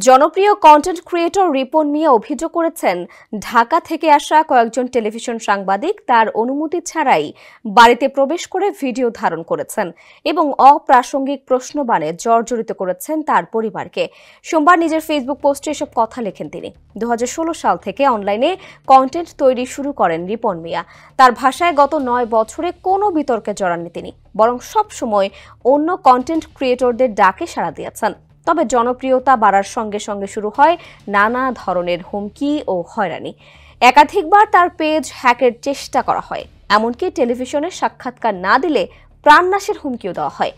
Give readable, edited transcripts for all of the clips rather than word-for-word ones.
জনপ্রিয় content creator Ripon মিয়া অভিযোগ করেছেন, ঢাকা থেকে আসা কয়েকজন টেলিভিশন সাংবাদিক তার অনুমতি ছাড়াই বাড়িতে প্রবেশ করে ভিডিও ধারণ করেছেন এবং অপ্রাসঙ্গিক প্রশ্নবাণে জর্জরিত করেছেন তার পরিবারকে। সোমবার নিজের ফেসবুক পোস্টে এসব কথা লেখেন তিনি। 2016 সাল থেকে অনলাইনে কন্টেন্ট তৈরি শুরু করেন রিপন মিয়া। তার ভাষায় গত 9 বছরে কোনো বিতর্কে জড়াননি তিনি, বরং সবসময় অন্য কন্টেন্ট ক্রিয়েটরদের ডাকে সাড়া দিয়েছেন। তবে জনপ্রিয়তা বাড়ার সঙ্গে সঙ্গে শুরু হয় নানা ধরনের হুমকি ও হয়রানি। একাধিকবার তার পেজ হ্যাকের চেষ্টা করা হয়, এমনকি টেলিভিশনে সাক্ষাৎকার না দিলে প্রাণনাশের হুমকিও দেওয়া হয়।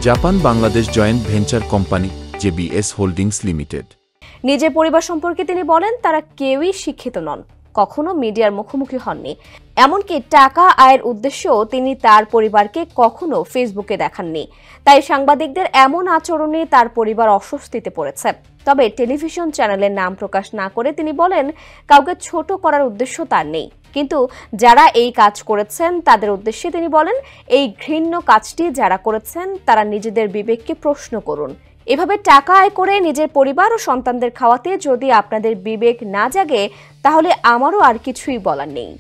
Japan Bangladesh joint venture company JBS holdings limited. নিজের পরিবার সম্পর্কে তিনি বলেন, তারা কেউই শিক্ষিত নন, কখনো মিডিয়ার মুখোমুখি হননি। এমনকি টাকা আয়ের উদ্দেশ্যেও তিনি তার পরিবারকে কখনো ফেসবুকে দেখাননি। তাই সাংবাদিকদের এমন আচরণে তার পরিবার অস্বস্তিতে পড়েছে। তবে টেলিভিশন চ্যানেলের নাম প্রকাশ না করে তিনি বলেন, কাউকে ছোট করার উদ্দেশ্য তার নেই, কিন্তু যারা এই কাজ করেছেন তাদের উদ্দেশ্যে তিনি বলেন, এই ঘৃণ্য কাজটি যারা করেছেন তারা নিজেদের বিবেককে প্রশ্ন করুন। এভাবে টাকা আয় করে নিজের পরিবার ও সন্তানদের খাওয়াতে যদি আপনাদের বিবেক না জাগে, তাহলে আমারও আর কিছুই বলার নেই।